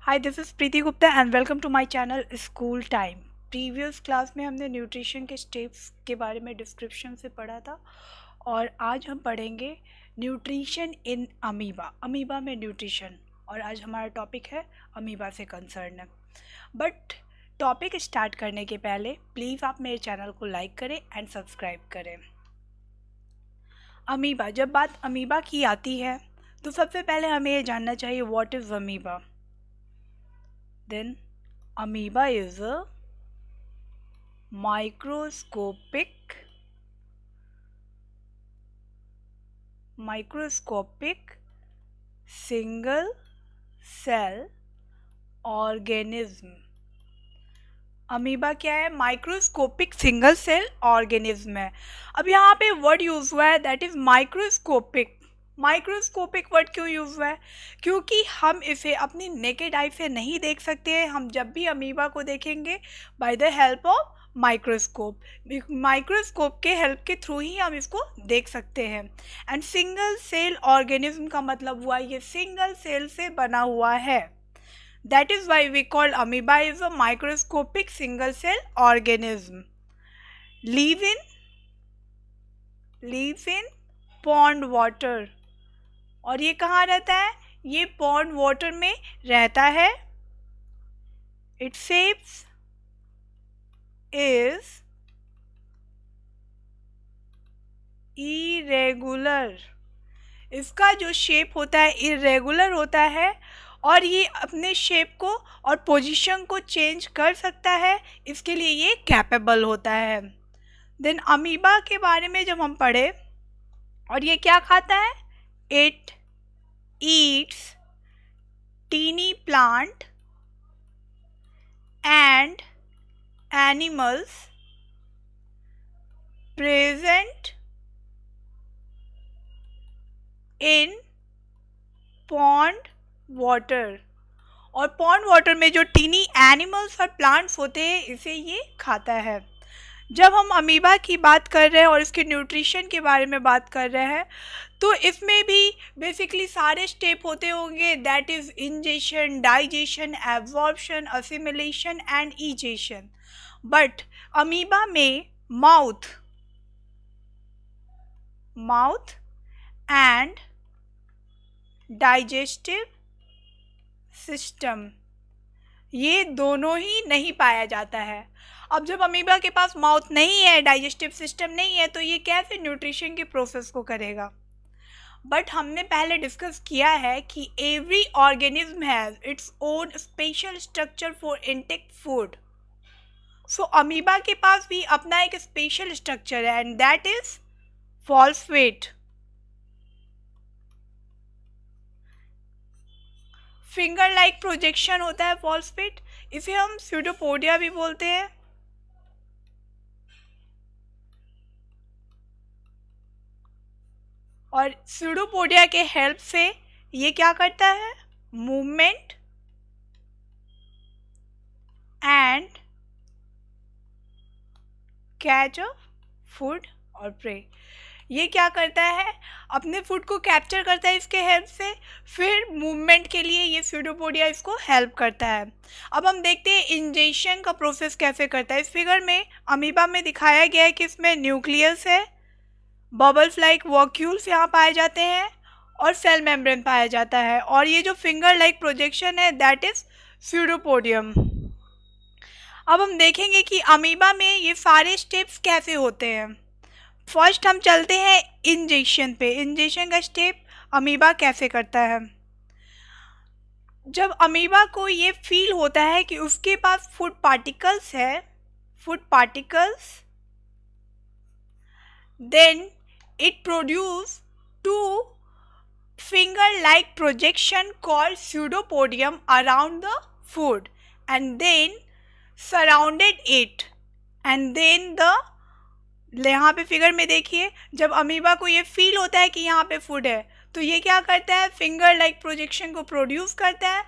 Hi this is Preeti Gupta and welcome to my channel school time. Previous class में हमने nutrition के steps के बारे में डिस्क्रिप्शन से पढ़ा था और आज हम पढ़ेंगे न्यूट्रिशन इन अमीबा। अमीबा में न्यूट्रिशन, और आज हमारा टॉपिक है अमीबा से कंसर्न है। बट टॉपिक स्टार्ट करने के पहले प्लीज़ आप मेरे चैनल को लाइक करें एंड सब्सक्राइब करें। अमीबा, जब बात अमीबा की आती है तो सबसे पहले हमें ये जानना चाहिए what is amoeba. Then amoeba is a microscopic single cell organism। Amoeba क्या है? माइक्रोस्कोपिक सिंगल सेल ऑर्गेनिज्म है। अब यहाँ पे वर्ड यूज हुआ है that is microscopic. Microscopic word क्यों यूज हुआ है? क्योंकि हम इसे अपनी नेकेड आई से नहीं देख सकते हैं। हम जब भी अमीबा को देखेंगे by the help of microscope, microscope के हेल्प के थ्रू ही हम इसको देख सकते हैं। एंड सिंगल सेल ऑर्गेनिज्म का मतलब हुआ ये सिंगल सेल से बना हुआ है। That is why we call amoeba is a microscopic single cell organism. Live in pond water। और ये कहाँ रहता है? ये pond water में रहता है। Its shape is irregular। इसका जो शेप होता है इरेगुलर होता है और ये अपने शेप को और पोजीशन को चेंज कर सकता है, इसके लिए ये कैपेबल होता है। देन अमीबा के बारे में जब हम पढ़े, और ये क्या खाता है? It eats tiny plant and animals present in pond water. और पॉन्ड वाटर में जो टीनी एनिमल्स और प्लांट्स होते हैं इसे ये खाता है। जब हम अमीबा की बात कर रहे हैं और इसके न्यूट्रिशन के बारे में बात कर रहे हैं तो इसमें भी बेसिकली सारे स्टेप होते होंगे, that is ingestion, digestion, absorption, assimilation and egestion. But amoeba में माउथ एंड डाइजेस्टिव सिस्टम, ये दोनों ही नहीं पाया जाता है। अब जब अमीबा के पास माउथ नहीं है, डाइजेस्टिव सिस्टम नहीं है, तो ये कैसे न्यूट्रिशन के प्रोसेस को करेगा? बट हमने पहले डिस्कस किया है कि every organism has its own special structure for intake food. So amoeba के पास भी अपना एक स्पेशल स्ट्रक्चर है and that is phosphate. Finger like projection होता है फॉस्फेट, इसे हम स्यूडोपोडिया भी बोलते हैं। और स्यूडोपोडिया के हेल्प से ये क्या करता है? Movement and catch of food और प्रे। ये क्या करता है? अपने फूड को कैप्चर करता है इसके हेल्प से, फिर मूवमेंट के लिए ये स्यूडोपोडिया इसको हेल्प करता है। अब हम देखते हैं इंजेक्शन का प्रोसेस कैसे करता है। इस फिगर में अमीबा में दिखाया गया है कि इसमें न्यूक्लियस है, बबल्स लाइक वॉक्यूल्स यहाँ पाए जाते हैं और सेल मेम्ब्रेन पाया जाता है, और ये जो फिंगर लाइक प्रोजेक्शन है दैट इज स्यूडोपोडियम। अब हम देखेंगे कि अमीबा में ये सारे स्टेप्स कैसे होते हैं। फर्स्ट हम चलते हैं इंजेक्शन पे। इंजेक्शन का स्टेप अमीबा कैसे करता है? जब अमीबा को ये फील होता है कि उसके पास फूड पार्टिकल्स है, then it produce two finger-like projection called pseudopodium around the food and then surrounded it and then the, यहाँ पे फिगर में देखिए, जब अमीबा को ये फील होता है कि यहाँ पे फूड है तो ये क्या करता है? फिंगर लाइक प्रोजेक्शन को प्रोड्यूस करता है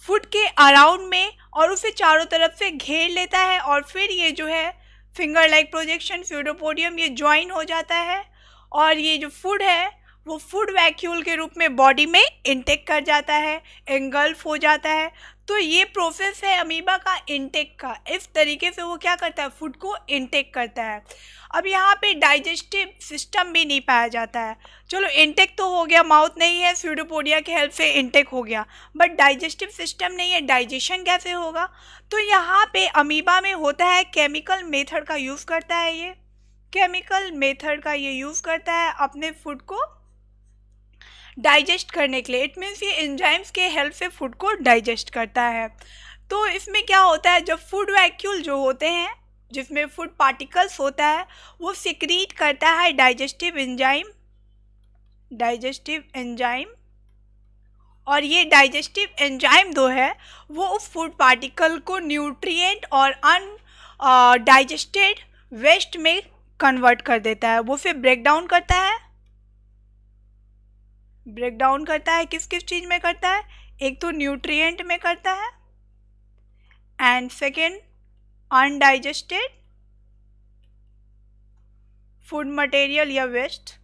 फूड के अराउंड में और उसे चारों तरफ से घेर लेता है, और फिर ये जो है फिंगर लाइक प्रोजेक्शन स्यूडोपोडियम ये ज्वाइन हो जाता है और ये जो फूड है वो फूड वैक्यूल के रूप में बॉडी में इनटेक कर जाता है, एंगल्फ हो जाता है। तो ये प्रोसेस है अमीबा का इनटेक का। इस तरीके से वो क्या करता है, फूड को इनटेक करता है। अब यहाँ पे डाइजेस्टिव सिस्टम भी नहीं पाया जाता है। चलो इनटेक तो हो गया, माउथ नहीं है, स्यूडोपोडिया की हेल्प से इनटेक हो गया, बट डाइजेस्टिव सिस्टम नहीं है, डाइजेशन कैसे होगा? तो यहाँ पे अमीबा में होता है केमिकल मेथड का यूज़ करता है, ये केमिकल मेथड का ये यूज़ करता है अपने फूड को डाइजेस्ट करने के लिए। इट मीन्स ये एंजाइम्स के हेल्प से फूड को डाइजेस्ट करता है। तो इसमें क्या होता है, जब फूड वैक्यूल जो होते हैं जिसमें फूड पार्टिकल्स होता है, वो सिक्रीट करता है डाइजेस्टिव एंजाइम, और ये डाइजेस्टिव एंजाइम जो है वो उस फूड पार्टिकल को न्यूट्रिएंट और डाइजेस्टेड वेस्ट में कन्वर्ट कर देता है। वो फिर ब्रेक डाउन करता है किस किस चीज़ में करता है? एक तो न्यूट्रिएंट में करता है, and second undigested food material या वेस्ट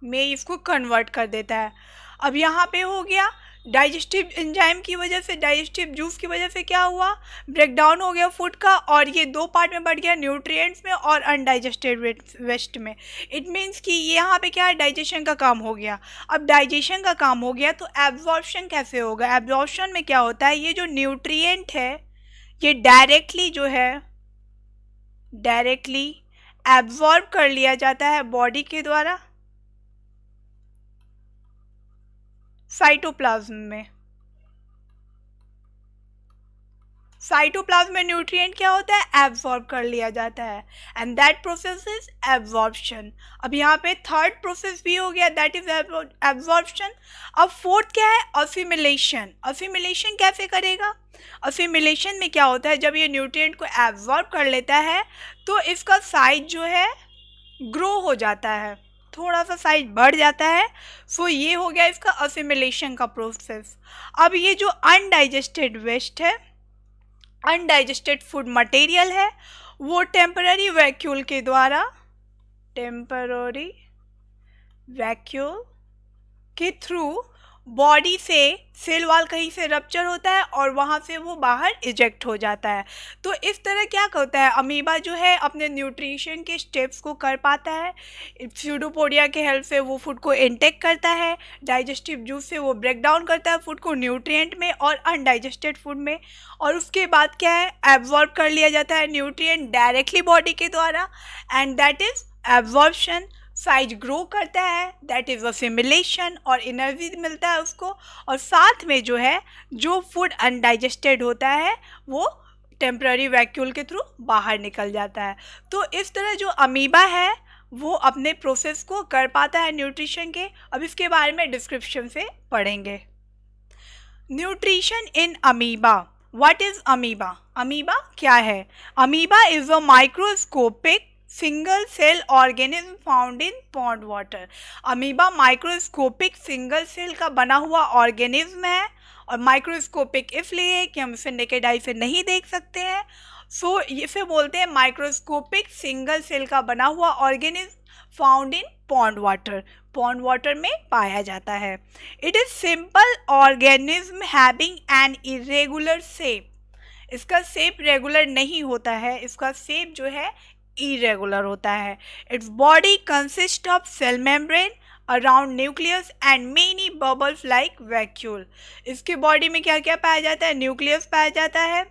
में इसको कन्वर्ट कर देता है। अब यहाँ पे हो गया डाइजेस्टिव एंजाइम की वजह से, डाइजेस्टिव जूस की वजह से क्या हुआ, ब्रेक डाउन हो गया फूड का, और ये दो पार्ट में बढ़ गया, न्यूट्रिएंट्स में और अनडाइजेस्टेड वेस्ट में। इट मीन्स कि यहाँ पे क्या है, डाइजेशन का काम हो गया। अब डाइजेशन का काम हो गया तो एब्जॉर्प्शन कैसे होगा? एब्जॉर्प्शन में क्या होता है, ये जो न्यूट्रिएंट है ये डायरेक्टली एब्जॉर्ब कर लिया जाता है बॉडी के द्वारा साइटोप्लाज्म में न्यूट्रिएंट क्या होता है, एब्जॉर्ब कर लिया जाता है, and that process is absorption. अब यहाँ पे थर्ड प्रोसेस भी हो गया, दैट इज एब्जॉर्प्शन। अब फोर्थ क्या है, असिमिलेशन। असिमिलेशन कैसे करेगा? असिमिलेशन में क्या होता है, जब ये न्यूट्रिएंट को एब्जॉर्ब कर लेता है तो इसका साइज जो है ग्रो हो जाता है, थोड़ा सा साइज बढ़ जाता है। सो ये हो गया इसका असिमिलेशन का प्रोसेस। अब ये जो अनडाइजेस्टेड वेस्ट है, अनडाइजेस्टेड फूड मटेरियल है, वो टेम्पररी वैक्यूल के थ्रू बॉडी से सेल वाल कहीं से रप्चर होता है और वहाँ से वो बाहर इजेक्ट हो जाता है। तो इस तरह क्या करता है अमीबा जो है, अपने न्यूट्रिशन के स्टेप्स को कर पाता है। स्यूडोपोडिया के हेल्प से वो फूड को इनटेक करता है, डाइजेस्टिव जूस से वो ब्रेक डाउन करता है फूड को न्यूट्रिएंट में और अनडाइजेस्टेड फूड में, और उसके बाद क्या है, एब्जॉर्ब कर लिया जाता है न्यूट्रिएंट डायरेक्टली बॉडी के द्वारा, and that is absorption. Size grow करता है, दैट इज़ असिमिलेशन, और एनर्जी मिलता है उसको, और साथ में जो है जो फूड अनडाइजेस्टेड होता है वो टेम्पररी वैक्यूल के थ्रू बाहर निकल जाता है। तो इस तरह जो अमीबा है वो अपने प्रोसेस को कर पाता है न्यूट्रिशन के। अब इसके बारे में डिस्क्रिप्शन से पढ़ेंगे। Nutrition in amoeba. What is amoeba? Amoeba क्या है? Amoeba is a microscopic single cell organism found in pond water. Amoeba microscopic single cell का बना हुआ ऑर्गेनिज्म है, और माइक्रोस्कोपिक इसलिए कि हम इसे नेकेड आई से नहीं देख सकते हैं। सो इसे बोलते हैं माइक्रोस्कोपिक सिंगल सेल का बना हुआ organism found in pond water में पाया जाता है। It is simple organism having an irregular shape. इसका शेप रेगुलर नहीं होता है, इसका शेप जो है irregular होता है। Its body consists of cell membrane around nucleus and many bubbles like vacuole। इसके बॉडी में क्या क्या पाया जाता है? न्यूक्लियस पाया जाता है,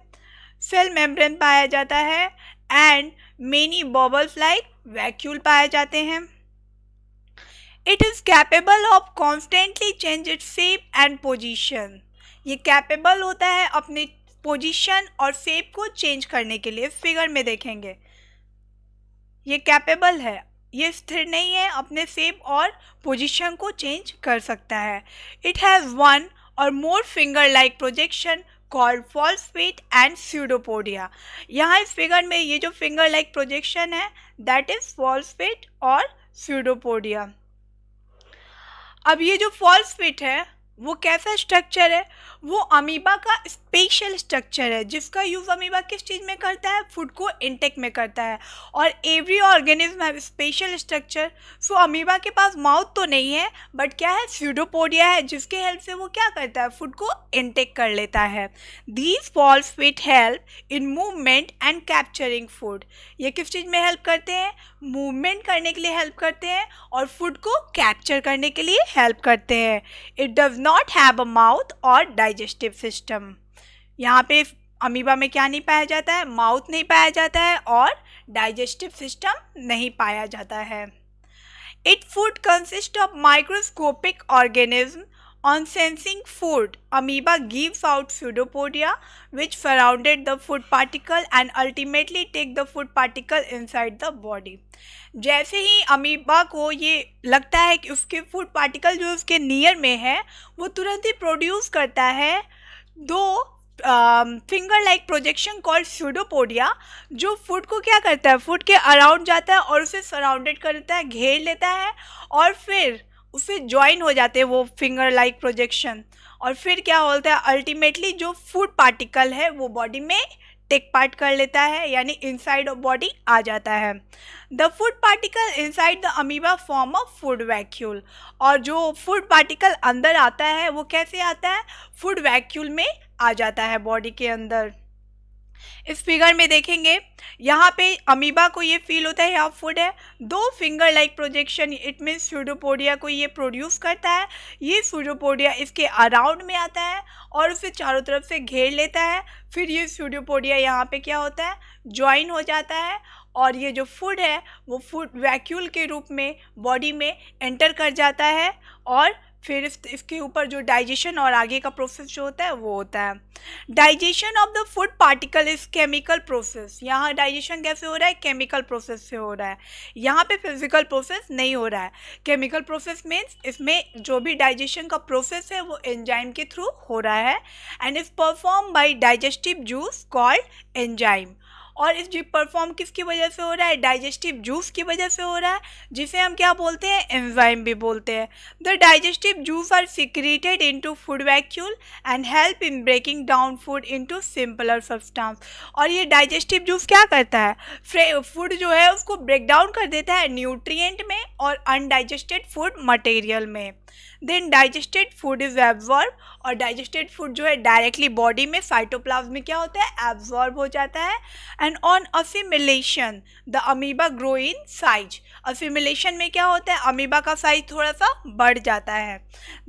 सेल मेम्ब्रेन पाया जाता है, and many bubbles like vacuole पाए जाते हैं। It is capable of constantly change its shape and position. ये कैपेबल होता है अपने पोजिशन और शेप को चेंज करने के लिए। फिगर में देखेंगे ये कैपेबल है, ये स्थिर नहीं है, अपने शेप और पोजीशन को चेंज कर सकता है। It has one or more finger like projection called false feet and pseudopodia. यहाँ इस फिगर में ये जो फिंगर लाइक प्रोजेक्शन है दैट इज फॉल्स फीट और स्यूडोपोडिया। अब ये जो फॉल्स फीट है वो कैसा स्ट्रक्चर है? वो अमीबा का स्पेशल स्ट्रक्चर है जिसका यूज़ अमीबा किस चीज़ में करता है, फूड को इनटेक में करता है। और every organism have special structure. So amoeba के पास माउथ तो नहीं है बट क्या है, स्यूडोपोडिया है जिसके हेल्प से वो क्या करता है, फूड को इनटेक कर लेता है। These walls fit help in movement and capturing food. ये किस चीज़ में हेल्प करते हैं, मूवमेंट करने के लिए हेल्प करते हैं और फूड को कैप्चर करने के लिए हेल्प करते हैं। It does not have a mouth और डाइजेस्टिव सिस्टम। यहाँ पे अमीबा में क्या नहीं पाया जाता है, माउथ नहीं पाया जाता है और डाइजेस्टिव सिस्टम नहीं पाया जाता है। It food consist of microscopic organism. On sensing food, amoeba gives out pseudopodia which surrounded the food particle and ultimately take the food particle inside the body. जैसे ही अमीबा को ये लगता है कि उसके फूड पार्टिकल जो उसके नियर में है वो तुरंत ही प्रोड्यूस करता है दो finger like projection called pseudopodia, जो फूड को क्या करता है, फूड के अराउंड जाता है और उसे सराउंडेड करता है, घेर लेता है और फिर उससे ज्वाइन हो जाते हैं वो फिंगर लाइक प्रोजेक्शन। और फिर क्या होता है, अल्टीमेटली जो फूड पार्टिकल है वो बॉडी में टेक पार्ट कर लेता है, यानी इनसाइड ऑफ बॉडी आ जाता है। The food particle inside the amoeba form of food vacuole. और जो फूड पार्टिकल अंदर आता है वो कैसे आता है, फूड वैक्यूल में आ जाता है बॉडी के अंदर। इस फिगर में देखेंगे यहाँ पे अमीबा को ये फील होता है यहाँ फूड है, दो finger like projection, it means pseudopodia को ये प्रोड्यूस करता है। ये स्यूडोपोडिया इसके अराउंड में आता है और उसे चारों तरफ से घेर लेता है। फिर ये स्यूडोपोडिया यहाँ पे क्या होता है, ज्वाइन हो जाता है और ये जो फूड है वो फूड वैक्यूल के रूप में बॉडी में एंटर कर जाता है और फिर इसके ऊपर जो डाइजेशन और आगे का प्रोसेस जो होता है वो होता है। Digestion of the food particle is chemical process. यहाँ डाइजेशन कैसे हो रहा है, केमिकल प्रोसेस से हो रहा है, यहाँ पे फिजिकल प्रोसेस नहीं हो रहा है। केमिकल प्रोसेस मीन्स इसमें जो भी डाइजेशन का प्रोसेस है वो एंजाइम के थ्रू हो रहा है and is perform by digestive juice called enzyme. और इस जी परफॉर्म किसकी वजह से हो रहा है, डाइजेस्टिव जूस की वजह से हो रहा है, जिसे हम क्या बोलते हैं, एंजाइम भी बोलते हैं। The digestive juice are secreted into food vacuole and help in breaking down food into simpler substance. और ये डाइजेस्टिव जूस क्या करता है, फूड जो है उसको ब्रेक डाउन कर देता है न्यूट्रिएंट में और अनडाइजेस्टेड फूड मटेरियल में। Then digested food is absorb. और डाइजेस्टेड फूड जो है डायरेक्टली बॉडी में साइटोप्लाज्म में क्या होता है, एब्जॉर्ब हो जाता है। And on assimilation the amoeba grow in size. Assimilation में क्या होता है, अमीबा का साइज थोड़ा सा बढ़ जाता है।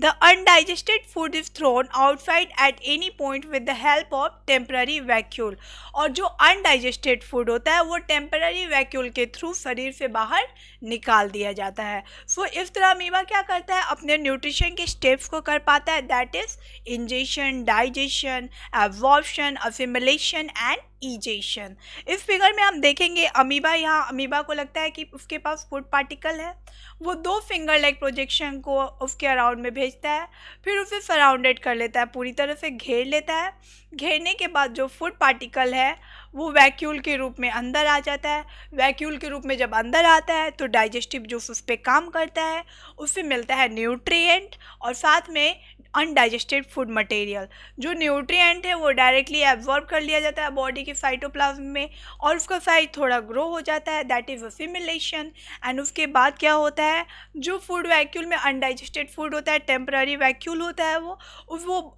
The undigested food is throne outside at any point with the help of temporary vacuole. और जो अनडाइजेस्टेड फूड होता है वो टेम्पररी वैक्यूल के थ्रू शरीर से बाहर निकाल दिया जाता है। सो इस तरह अमीबा क्या करता है, अपने न्यूट्रिशन के स्टेप्स को कर पाता है, that is ingestion, digestion, absorption, assimilation and ईजेशन। इस फिगर में हम देखेंगे अमीबा, यहाँ अमीबा को लगता है कि उसके पास फूड पार्टिकल है, वो दो फिंगर लाइक प्रोजेक्शन को उसके अराउंड में भेजता है, फिर उसे सराउंडेड कर लेता है, पूरी तरह से घेर लेता है। घेरने के बाद जो फूड पार्टिकल है वो वैक्यूल के रूप में अंदर आ जाता है। वैक्यूल के रूप में जब अंदर आता है तो डाइजेस्टिव जूस उस पर काम करता है, उससे मिलता है न्यूट्रिएंट और साथ में अनडाइजेस्टेड फूड मटेरियल। जो न्यूट्रिएंट है वो डायरेक्टली एब्जॉर्ब कर लिया जाता है बॉडी के साइटोप्लाज्म में और उसका साइज थोड़ा ग्रो हो जाता है, दैट इज़ असिमिलेशन। एंड उसके बाद क्या होता है, जो फूड वैक्यूल में अनडाइजेस्टेड फूड होता है, टेम्पररी वैक्यूल होता है, वो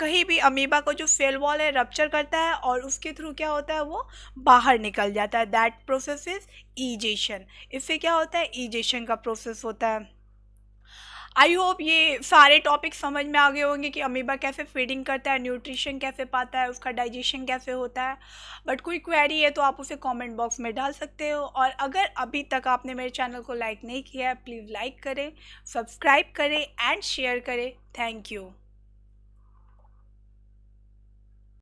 कहीं भी अमीबा को जो सेल वॉल है रप्चर करता है और उसके थ्रू क्या होता है, वो बाहर निकल जाता है, दैट प्रोसेस इज ईजेशन। इससे क्या होता है, ईजेशन का प्रोसेस होता है। आई होप ये सारे टॉपिक समझ में आ गए होंगे कि अमीबा कैसे फीडिंग करता है, न्यूट्रिशन कैसे पाता है, उसका डाइजेशन कैसे होता है। बट कोई क्वेरी है तो आप उसे कमेंट बॉक्स में डाल सकते हो। और अगर अभी तक आपने मेरे चैनल को लाइक नहीं किया है, प्लीज़ लाइक करें, सब्सक्राइब करें एंड शेयर करें। Thank you.